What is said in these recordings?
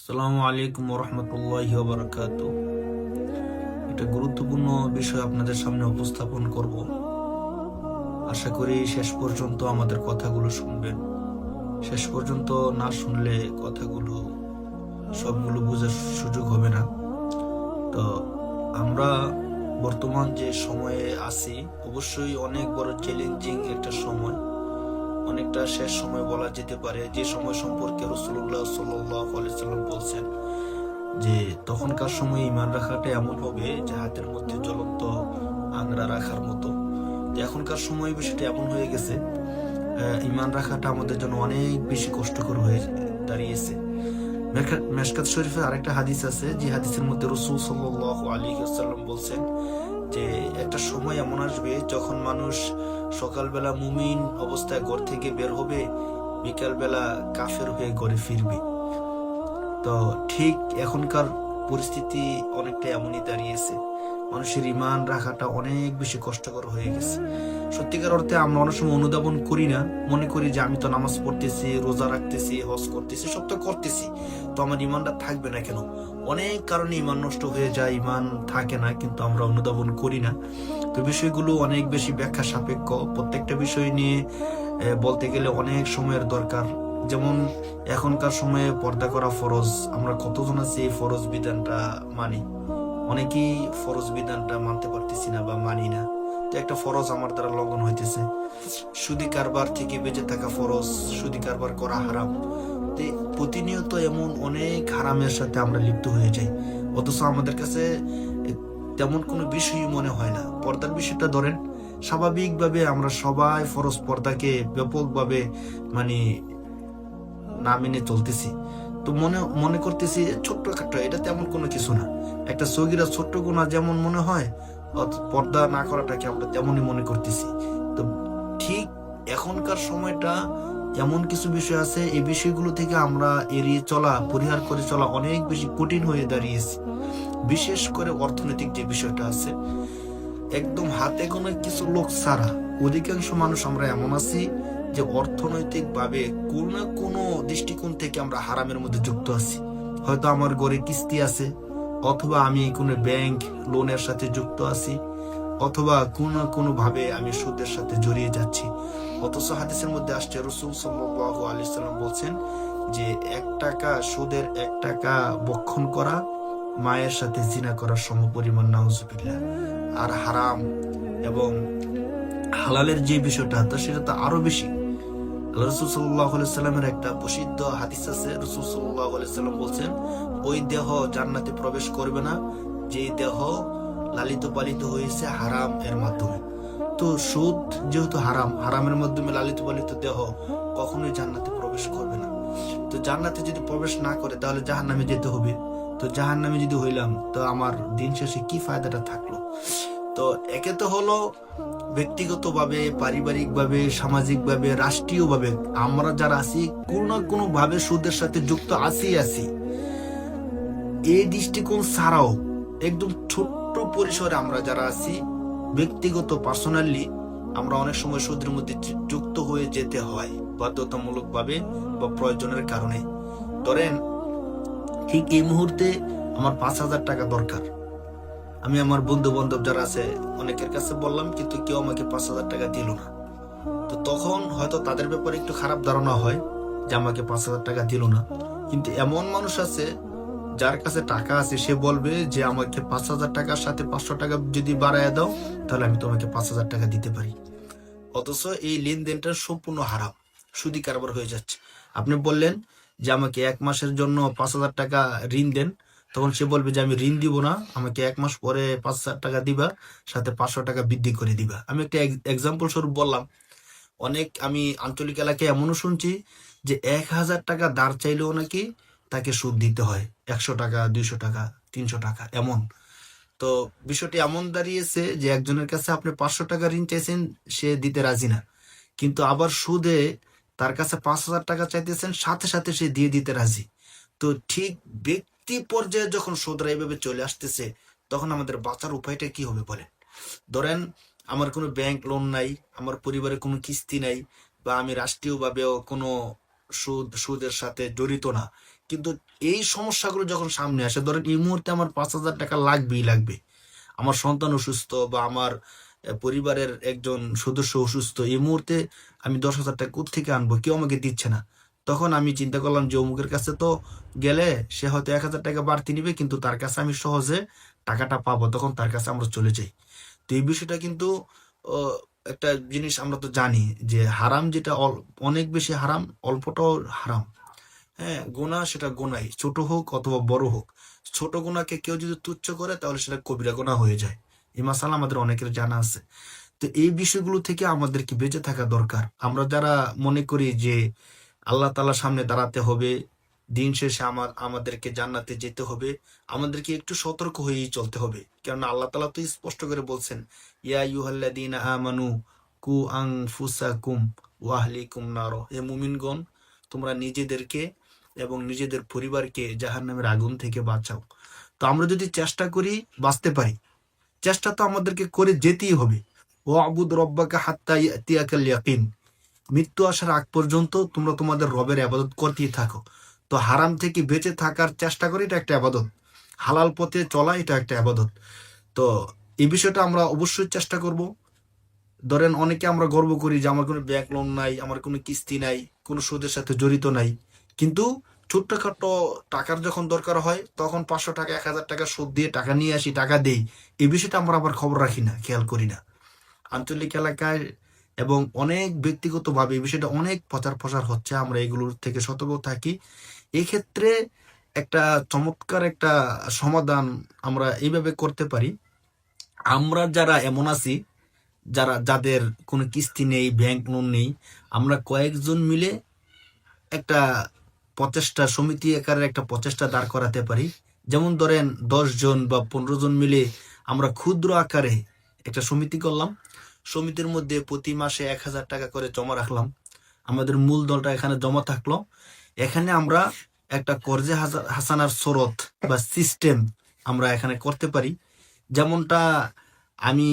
আসসালামু আলাইকুম রহমতুল্লাহি ওয়া বারাকাতুহু। একটা গুরুত্বপূর্ণ বিষয় আপনাদের সামনে উপস্থাপন করব। আশা করি শেষ পর্যন্ত আমাদের কথাগুলো শুনবেন। শেষ পর্যন্ত না শুনলে কথাগুলো সবগুলো বোঝার সুযোগ হবে না। তো আমরা বর্তমান যে সময়ে আছি, অবশ্যই অনেক বড় চ্যালেঞ্জিং একটা সময়, অনেকটা শেষ সময় বলা যেতে পারে, যে সময় সম্পর্কে রাসূলুল্লাহ সাল্লাল্লাহু আলাইহি সাল্লাম বলছেন যে তখনকার সময় ইমান রাখাটা এমন হবে যে হাতের মধ্যে জ্বলন্ত আংরা রাখার মতো। তো এখনকার সময় বিষয়টা এমন হয়ে গেছে, ইমান রাখাটা আমাদের জন্য অনেক বেশি কষ্টকর হয়ে দাঁড়িয়েছে। মেশকাত শরীফে আরেকটা হাদিস আছে, যে হাদিসের মধ্যে রাসূল সাল্লাল্লাহু আলাইহি ওয়াসাল্লাম বলছেন যে একটা সময় এমন আসবে যখন মানুষ সকালবেলা মুমিন অবস্থায় ঘর থেকে বের হবে, বিকালবেলা কাফের হয়ে ঘরে ফিরবে। তো ঠিক এখনকার পরিস্থিতি অনেকটা এমনই দাঁড়িয়েছে। মানুষের ইমান রাখাটা অনেক বেশি কষ্টকর হয়ে গেছে। সত্যিকার অর্থে আমরা অনেক সময় অনুধাবন করি না, মনে করি যে আমি তো নামাজ পড়তেছি, রোজা রাখতেছি, হজ করতেছি, সব তো করতেছি, তো আমার ইমানটা থাকবে না কেন? অনেক কারণে ইমান নষ্ট হয়ে যায়, ইমান থাকে না, কিন্তু আমরা অনুধাবন করি না। তো বিষয়গুলো অনেক বেশি ব্যাখ্যা সাপেক্ষ। প্রত্যেকটা বিষয় নিয়ে বলতে গেলে অনেক সময়ের দরকার। যেমন এখনকার সময়ে পর্দা করা ফরজ, আমরা কতজন আছি এই ফরজ বিধানটা মানি, অনেকেই ফরজ বিধানটা মানতে পারতেছি না বা মানি না। তো একটা ফরজ আমার দ্বারা লঙ্ঘন হইতেছে। সুদি কারবার থেকে বেঁচে থাকা ফরজ, সুদি কারবার করা হারাম। তো প্রতিনিয়ত এমন অনেক হারামের সাথে আমরা লিপ্ত হয়ে যাই, অথচ আমাদের কাছে তেমন কোনো বিষয়ই মনে হয় না। পর্দার বিষয়টা ধরেন, স্বাভাবিকভাবে আমরা সবাই ফরজ পর্দাকে ব্যাপকভাবে মানে না মেনে চলতেছি। তো মনে মনে করতেছি ছোট্ট খাট্ট, এটা তেমন কোনো কিছু না। একটা সগীরা ছোট্ট গুনাহ যেমন মনে হয়, পর্দা না করাটাকে আমরা তেমনই মনে করতেছি। তো ঠিক এখনকার সময়টা এমন কিছু বিষয় আছে, এই বিষয়গুলো থেকে আমরা এড়িয়ে চলা, পরিহার করে চলা অনেক বেশি কঠিন হয়ে দাঁড়িয়েছে। বিশেষ করে অর্থনৈতিক যে বিষয়টা আছে, একদম হাতে গোনা কিছু লোক ছাড়া অধিকাংশ মানুষ আমরা এমন আছি যে অর্থনৈতিক ভাবে কোনো না কোনো দৃষ্টিকোণ থেকে আমরা হারামের মধ্যে যুক্ত আছি। হয়তো আমার ঘরে কিস্তি আছে, অথবা আমি কোনো ব্যাংক লোনের সাথে যুক্ত আছি, অথবা কোনো না কোনো ভাবে আমি সুদের সাথে জড়িয়ে যাচ্ছি। অথচ হাদিসের মধ্যে আসছে, রাসূল সাল্লাল্লাহু আলাইহি সাল্লাম বলছেন যে 1 টাকা সুদের 1 টাকা বক্ষণ করা মায়ের সাথে জিনা করার সমপরিমাণ, নাউজুবিল্লাহ। আর হারাম এবং হালালের যে বিষয়টা, তো সেটা তো আরো বেশি। রাসূল সাল্লাল্লাহু আলাইহি সাল্লামের একটা প্রসিদ্ধ হাদিস আছে, রাসূল সাল্লাল্লাহু আলাইহি সাল্লাম বলছেন, ওই দেহ জান্নাতে প্রবেশ করবে না যে দেহ লালিত পালিত হয়েছে হারাম এর মাধ্যমে। তো সুদ যেহেতু হারাম, হারামের মাধ্যমে লালিত পালিত দেহ কখনোই জান্নাতে প্রবেশ করবে না। তো জান্নাতে যদি প্রবেশ না করে তাহলে জাহান্নামে যেতে হবে। তো জাহান্নামে যদি হইলাম, তো আমার দিন শেষে কি ফায়দাটা থাকলো? তো একে তো হলো ব্যক্তিগতভাবে, পারিবারিকভাবে, সামাজিকভাবে, রাষ্ট্রীয়ভাবে আমরা যারা আছি কোনো না কোনো ভাবে সুদের সাথে যুক্ত আছি। এই দৃষ্টিকোণ ছাড়াও একদম ছোট্ট পরিসরে আমরা যারা আছি, ব্যক্তিগত পার্সোনালি আমরা অনেক সময় সুদের মধ্যে যুক্ত হয়ে যেতে হয় বাধ্যতামূলক ভাবে বা প্রয়োজনের কারণে। ধরেন ঠিক এই মুহূর্তে আমার 5,000 টাকা দরকার, আমি আমার বন্ধু বান্ধব যারা আছে অনেকের কাছে বললাম, কিন্তু কেউ আমাকে 5,000 টাকা দিল না। তো তখন হয়তো তাদের ব্যাপারে একটু খারাপ ধারণা হয় যে আমাকে 5,000 টাকা দিল না। কিন্তু এমন মানুষ আছে যার কাছে টাকা আছে, সে বলবে যে আমাকে 5,000 টাকার সাথে 500 টাকা যদি বাড়ায় দাও, তাহলে আমি তোমাকে 5,000 টাকা দিতে পারি। অথচ এই লেনদেনটা সম্পূর্ণ হারাম, সুদি কারবার হয়ে যাচ্ছে। আপনি বললেন যে আমাকে 1 মাসের জন্য 5,000 টাকা ঋণ দেন, তখন সে বলবে যে আমি ঋণ দিব না, আমাকে 1 মাস পরে 5,000 টাকা দিবা, সাথে 500 টাকা বৃদ্ধি করে দিবা। আমি একটা এক্সাম্পল স্বরূপ বললাম। আমি আঞ্চলিক এলাকায় এমনও শুনছি যে 1,000 টাকা ধার চাইলেও নাকি তাকে সুদ দিতে হয় 100 টাকা, 200 টাকা, 300 টাকা এমন। তো বিষয়টি এমন দাঁড়িয়েছে যে একজনের কাছে আপনি 500 টাকা ঋণ চাইছেন, সে দিতে রাজি না, কিন্তু আবার সুদে তার কাছে 5,000 টাকা চাইতেছেন, সাথে সাথে সে দিয়ে দিতে রাজি। তো ঠিক ব্যক্তি পর্যায়ে যখন সুদরা এইভাবে চলে আসতেছে, তখন আমাদের বাঁচার উপায়টা কি হবে বলেন? ধরেন আমার কোনো ব্যাংক লোন নাই, আমার পরিবারে কোনো কিস্তি নাই, বা আমি রাষ্ট্রীয়ভাবেও কোনো সুদের সাথে জড়িত না, কিন্তু এই সমস্যাগুলো যখন সামনে আসে, ধরেন এই মুহূর্তে আমার 5,000 টাকা লাগবেই লাগবে, আমার সন্তান অসুস্থ বা আমার পরিবারের একজন সদস্য অসুস্থ, এই মুহূর্তে আমি 10,000 টাকা কোত্থেকে আনবো, কেউ আমাকে দিচ্ছে না। তখন আমি চিন্তা করলাম যে অমুকের কাছে তো গেলে সে হয়তো 1,000 টাকা বাড়তি নিবে, কিন্তু তার কাছে আমি সহজে টাকাটা পাবো, তখন তার কাছে আমরা চলে যাই। তো এই বিষয়টা কিন্তু আহ, একটা জিনিস আমরা তো জানি যে হারাম যেটা অনেক বেশি হারাম, অল্পটাও হারাম। হ্যাঁ, গুনাহ সেটা গুনাই, ছোট হোক অথবা বড় হোক। ছোট গুনাহকে কেউ যদি তুচ্ছ করে তাহলে সেটা কবিরা গুনাহ হয়ে যায়। এই মাসালা আমাদের অনেকের জানা আছে। তো এই বিষয়গুলো থেকে আমাদেরকে বেঁচে থাকা দরকার। আমরা যারা মনে করি যে আল্লাহ তাআলার সামনে দাঁড়াতে হবে, দিন শেষে আমাদেরকে জান্নাতে যেতে হবে, আমাদেরকে একটু সতর্ক হয়েই চলতে হবে। কারণ আল্লাহ তাআলা তো স্পষ্ট করে বলছেন, ইয়া আইয়ুহাল্লাযীনা আমানু কু আনফুসাকুম ওয়া আহলিকুম নার, হে মুমিনগণ, তোমরা নিজেদেরকে এবং নিজেদের পরিবারকে জাহান্নামের আগুন থেকে বাঁচাও। তো আমরা যদি চেষ্টা করি বাঁচতে পারি, চেষ্টা তো আমাদেরকে করে যেতেই হবে। ও আবুদ রব্বাকা হাত্তা ইয়াতিয়াকাল ইয়াকিন, মৃত্যু আসার আগ পর্যন্ত তোমরা তোমাদের রবের আবাদত করতেই থাকো। তো হারাম থেকে বেঁচে থাকার চেষ্টা করি, এটা একটা আবাদত। হালাল পথে চলা, এটা একটা আবাদত। তো এই বিষয়টা আমরা অবশ্যই চেষ্টা করব। ধরেন অনেকে আমরা গর্ব করি যে আমার কোনো ব্যাংক লোন নাই, আমার কোনো কিস্তি নাই, কোনো সুদের সাথে জড়িত নাই, কিন্তু ছোট্টখাটো টাকার যখন দরকার হয় তখন 500 টাকা 1,000 টাকা সুদ দিয়ে টাকা নিয়ে আসি, টাকা দেই। এই বিষয়টা আমরা আবার খবর রাখি না, খেয়াল করি না। আঞ্চলিক এলাকায় এবং অনেক ব্যক্তিগতভাবে এই বিষয়টা অনেক প্রচার প্রসার হচ্ছে, আমরা এগুলোর থেকে সতর্ক থাকি। এক্ষেত্রে একটা চমৎকার একটা সমাধান আমরা এইভাবে করতে পারি। আমরা যারা এমন আছি, যাদের কোনো কিস্তি নেই, ব্যাংক লোন নেই, আমরা কয়েকজন মিলে একটা প্রচেষ্টা, সমিতি আকারের একটা প্রচেষ্টা দাঁড় করাতে পারি। যেমন ধরেন 10 জন বা 15 জন মিলে আমরা ক্ষুদ্র আকারে একটা সমিতি করলাম। সমিতির মধ্যে প্রতি মাসে 1,000 টাকা করে জমা রাখলাম, আমাদের মূলধনটা এখানে জমা থাকলো। এখানে আমরা একটা কর্জে হাসানার শরত বা সিস্টেম আমরা এখানে করতে পারি। যেমনটা আমি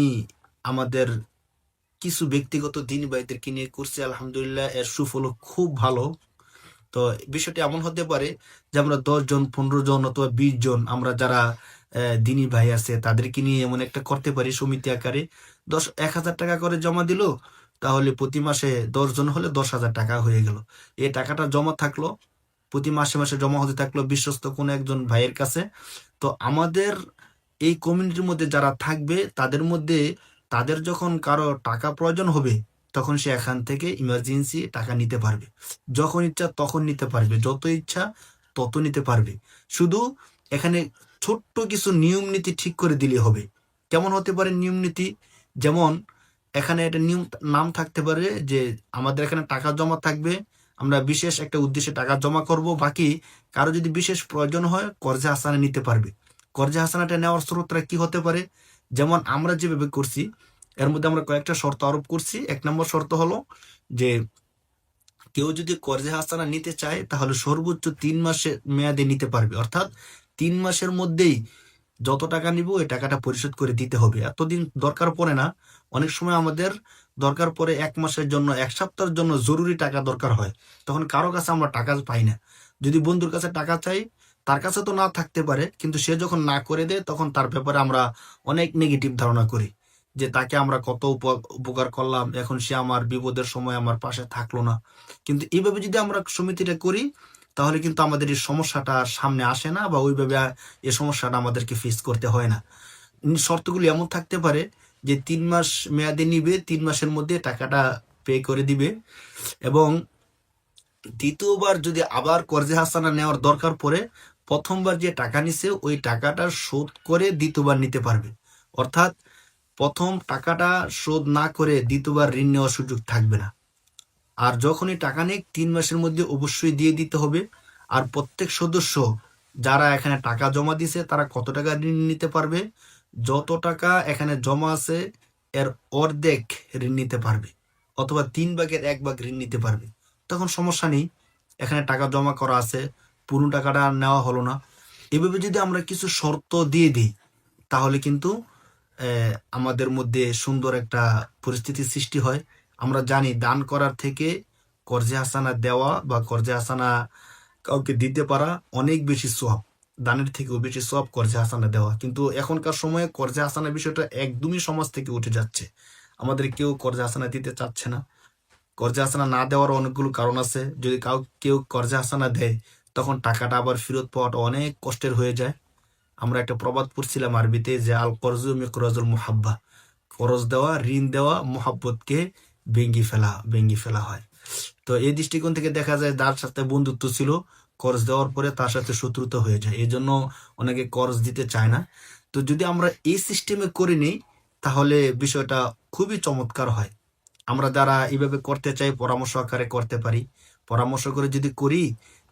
আমাদের কিছু ব্যক্তিগত দিনী ভাইদেরকে নিয়ে করছি, আলহামদুলিল্লাহ এর সুফল খুব ভালো। তো বিষয়টি এমন হতে পারে যে আমরা 10 জন 15 জন অথবা 20 জন আমরা যারা দিনী ভাই আছে তাদেরকে নিয়ে এমন একটা করতে পারি সমিতি আকারে। 1,000 টাকা করে জমা দিল, তাহলে প্রতি মাসে 10 জন হলে 10,000 টাকা হয়ে গেল। এই টাকাটা জমা থাকলো, প্রতি মাসে মাসে জমা হতে থাকলো বিশ্বস্ত কোনো একজন ভাইয়ের কাছে। তো আমাদের এই কমিউনিটির মধ্যে যারা থাকবে তাদের মধ্যে তাদের যখন কারো টাকা প্রয়োজন হবে, তখন সে এখান থেকে ইমার্জেন্সি টাকা নিতে পারবে। যখন ইচ্ছা তখন নিতে পারবে, যত ইচ্ছা তত নিতে পারবে। শুধু এখানে ছোট্ট কিছু নিয়ম নীতি ঠিক করে দিলে হবে। কেমন হতে পারে নিয়ম নীতি? যেমন এখানে একটা নিয়ম নাম থাকতে পারে যে আমাদের এখানে টাকা জমা থাকবে, আমরা বিশেষ একটা উদ্দেশ্যে টাকা জমা করব, বাকি কারো যদি বিশেষ প্রয়োজন হয় কর্জে হাসানা নিতে পারবে। কর্জে হাসানাটা নেওয়ার স্রোতটা কি হতে পারে? যেমন আমরা যেভাবে করছি, এর মধ্যে আমরা কয়েকটা শর্ত আরোপ করছি। 1 নম্বর শর্ত হলো যে কেউ যদি কর্জে হাসানা নিতে চায় তাহলে সর্বোচ্চ 3 মাসের মেয়াদে নিতে পারবে, অর্থাৎ 3 মাসের মধ্যেই যত টাকা নিব ওই টাকাটা পরিশোধ করে দিতে হবে। এতদিন দরকার পড়ে না। অনেক সময় আমাদের দরকার পড়ে 1 মাসের জন্য, 1 সপ্তাহের জন্য জরুরি টাকা দরকার হয়, তখন কারো কাছে আমরা টাকা পাই না। যদি বন্ধুর কাছে টাকা চাই, তার কাছে তো না থাকতে পারে, কিন্তু সে যখন না করে দেয় তখন তার ব্যাপারে আমরা অনেক নেগেটিভ ধারণা করি যে তাকে আমরা কত উপকার করলাম, এখন সে আমার বিপদের সময় আমার পাশে থাকলো না। কিন্তু এইভাবে যদি আমরা সমিতিটা করি তাহলে কিন্তু আমাদের এই সমস্যাটা সামনে আসে না, বা ওইভাবে এই সমস্যাটা আমাদেরকে ফেস করতে হয় না। শর্তগুলি এমন থাকতে পারে যে 3 মাস মেয়াদে নিবে, 3 মাসের মধ্যে টাকাটা পে করে দিবে, এবং দ্বিতীয়বার যদি আবার কর্জে হাসানা নেওয়ার দরকার পড়ে, প্রথমবার যে টাকা নিছে ওই টাকাটা শোধ করে দ্বিতীয়বার নিতে পারবে। অর্থাৎ প্রথম টাকাটা শোধ না করে দ্বিতীয়বার ঋণ নেওয়ার সুযোগ থাকবে না। আর যখনই টাকা নেই 3 মাসের মধ্যে অবশ্যই দিয়ে দিতে হবে। আর প্রত্যেক সদস্য যারা এখানে টাকা জমা দিছে তারা কত টাকা ঋণ নিতে পারবে? যত টাকা এখানে জমা আছে এর অর্ধেক ঋণ নিতে পারবে, অথবা 3 ভাগের 1 ভাগ ঋণ নিতে পারবে। তখন সমস্যা নেই, এখানে টাকা জমা করা আছে, পুরো টাকাটা আর নেওয়া হলো না। এভাবে যদি আমরা কিছু শর্ত দিয়ে দিই তাহলে কিন্তু আমাদের মধ্যে সুন্দর একটা পরিস্থিতির সৃষ্টি হয়। আমরা জানি দান করার থেকে কর্জে হাসানা দেওয়া বা কর্জে হাসানা কাউকে দিতে পারা অনেক বেশি সওয়াব, দানের থেকেও বেশি সওয়াব কর্জে হাসানা দেওয়া। কিন্তু এখনকার সময়ে কর্জে হাসানা বিষয়টা একদমই সমাজ থেকে উঠে যাচ্ছে। আমাদের কেউ কর্জে হাসানা দিতে চাচ্ছে না। কর্জে হাসানা না দেওয়ার অনেকগুলো কারণ আছে। যদি কেউ কর্জে হাসানা দেয়, তখন টাকাটা আবার ফেরত পাওয়াটা অনেক কষ্টের হয়ে যায়। আমরা একটা প্রবাদ পড়ছিলাম আরবিতে যে আল কর্জু মিকরাজুল মুহাব্বা, করজ দেওয়া, ঋণ দেওয়া মোহাব্বতকে ভেঙ্গি ফেলা হয়। তো এই দৃষ্টিকোণ থেকে দেখা যায় যার সাথে বন্ধুত্ব ছিল, কর্জ দেওয়ার পরে তার সাথে শত্রুতা হয়ে যায়। এই জন্য অনেকে কর্জ দিতে চায় না। তো যদি আমরা এই সিস্টেমে করে নিই, তাহলে বিষয়টা খুবই চমৎকার হয়। আমরা যারা এইভাবে করতে চাই, পরামর্শ আকারে করতে পারি। পরামর্শ করে যদি করি,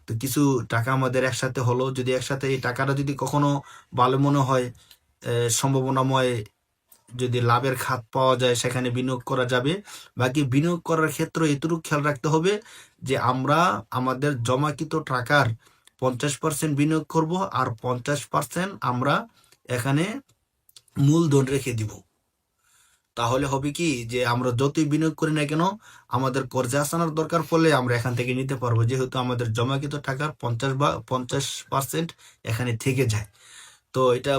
তো কিছু টাকা আমাদের একসাথে হলো, যদি একসাথে এই টাকাটা যদি কখনো ভালো মনে হয়, সম্ভাবনাময় যদি লাভের খাত পাওয়া যায়, সেখানে বিনিয়োগ করা যাবে। বাকি বিনিয়োগ করার ক্ষেত্রে এটুকু খেয়াল রাখতে হবে যে আমরা আমাদের জমাকৃত টাকার 50% বিনিয়োগ করব, আর 50% আমরা এখানে মূলধন রেখে দিব। তাহলে হবে কি যে আমরা যতই বিনিয়োগ করি না কেন, আমাদের কর্জে আসানোর দরকার পড়লে আমরা এখান থেকে নিতে পারবো, যেহেতু আমাদের জমাকৃত টাকার 50% এখানে থেকে যায়। তো এটা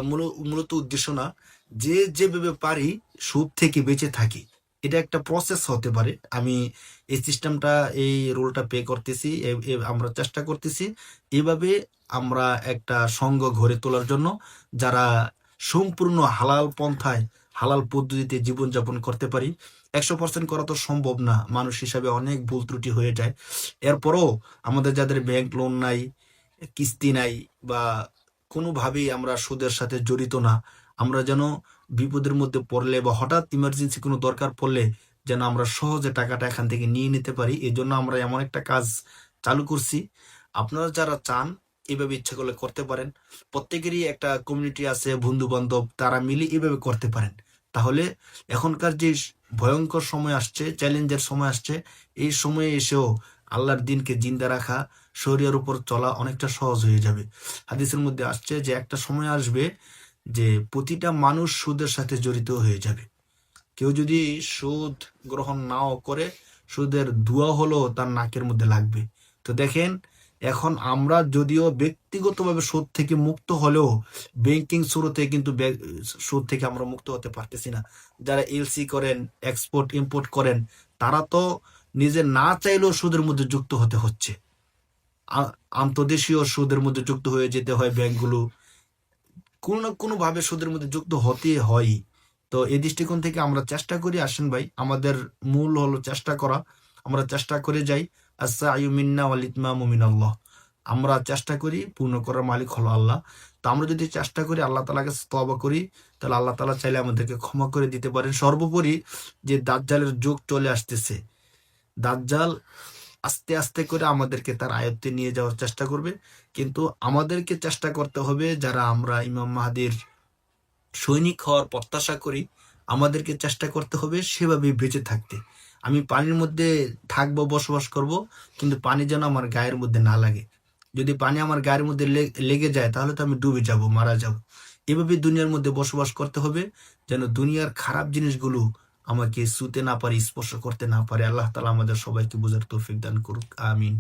মূলত উদ্দেশ্য না যে যেভাবে পারি সুদ থেকে বেঁচে থাকি, এটা একটা প্রসেস হতে পারে। আমি এই সিস্টেমটা, এই রোলটা প্লে করতেছি, আমরা চেষ্টা করতেছি এইভাবে আমরা একটা সংঘ গড়ে তোলার জন্য, যারা সম্পূর্ণ হালাল পন্থায়, হালাল পদ্ধতিতে জীবনযাপন করতে পারি। 100% করা তো সম্ভব না, মানুষ হিসাবে অনেক ভুল ত্রুটি হয়ে যায়। এরপরও আমাদের যাদের ব্যাংক লোন নাই, কিস্তি নাই, বা কোনোভাবেই আমরা সুদের সাথে জড়িত না, আমরা যেন বিপদের মধ্যে পড়লে বা হঠাৎ ইমার্জেন্সি কোনো দরকার পড়লে যেন আমরা সহজে টাকাটা এখান থেকে নিয়ে নিতে পারি, এই জন্য আমরা এমন একটা কাজ চালু করছি। আপনারা যারা চান এভাবে ইচ্ছা করলে করতে পারেন। প্রত্যেকেরই একটা কমিউনিটি আছে, বন্ধু বান্ধব, তারা মিলে এভাবে করতে পারেন। তাহলে এখনকার যে ভয়ঙ্কর সময় আসছে, চ্যালেঞ্জের সময় আসছে, এই সময়ে এসেও আল্লাহর দিনকে জিন্দা রাখা, শরিয়ার উপর চলা অনেকটা সহজ হয়ে যাবে। হাদিসের মধ্যে আসছে যে একটা সময় আসবে যে প্রতিটা মানুষ সুদের সাথে জড়িত হয়ে যাবে। কেউ যদি সুদ গ্রহণ নাও করে, সুদের ধোঁয়া হলো তার নাকের মধ্যে লাগবে। তো দেখেন, এখন আমরা যদিও ব্যক্তিগতভাবে সুদ থেকে মুক্ত হলেও ব্যাংকিং শুরুতে কিন্তু সুদ থেকে আমরা মুক্ত হতে পারতেছি না। যারা এলসি করেন, এক্সপোর্ট ইম্পোর্ট করেন, তারা তো নিজে না চাইলেও সুদের মধ্যে যুক্ত হতে হচ্ছে। আন্তর্দেশীয় সুদের মধ্যে যুক্ত হয়ে যেতে হয় ব্যাংকগুলো, কোনো না কোনো ভাবে সুদের মধ্যে যুক্ত হতে হয়। তো এই দৃষ্টিকোণ থেকে আমরা চেষ্টা করি, আসেন ভাই, আমাদের মূল হলো চেষ্টা করা। আমরা চেষ্টা করে যাই, আস-সা'য়ু মিন্না ওয়াল ইতমামু মিনাল্লাহ। আমরা চেষ্টা করি, পূর্ণ করার মালিক হলো আল্লাহ। তো আমরা যদি চেষ্টা করি, আল্লাহ তাআলাকে তওবা করি, তাহলে আল্লাহ তাআলা চাইলে আমাদেরকে ক্ষমা করে দিতে পারেন। সর্বোপরি যে দাজ্জালের যুগ চলে আসতেছে, দাজ্জাল আস্তে আস্তে করে আমাদেরকে তার আয়ত্তে নিয়ে যাওয়ার চেষ্টা করবে। কিন্তু আমাদেরকে চেষ্টা করতে হবে, যারা আমরা ইমাম মাহদীর সৈনিক হওয়ার প্রত্যাশা করি, আমাদেরকে চেষ্টা করতে হবে সেভাবে বেঁচে থাকতে। আমি পানির মধ্যে থাকবো, বসবাস করব, কিন্তু পানি যেন আমার গায়ের মধ্যে না লাগে। যদি পানি আমার গায়ের মধ্যে লেগে যায়, তাহলে তো আমি ডুবে যাব, মারা যাব। এভাবে দুনিয়ার মধ্যে বসবাস করতে হবে, যেন দুনিয়ার খারাপ জিনিসগুলো আমাকে ছুঁতে না পারে, স্পর্শ করতে না পারে। আল্লাহ তাআলা আমাদের সবাইকে বোঝার তৌফিক দান করুক, আমিন।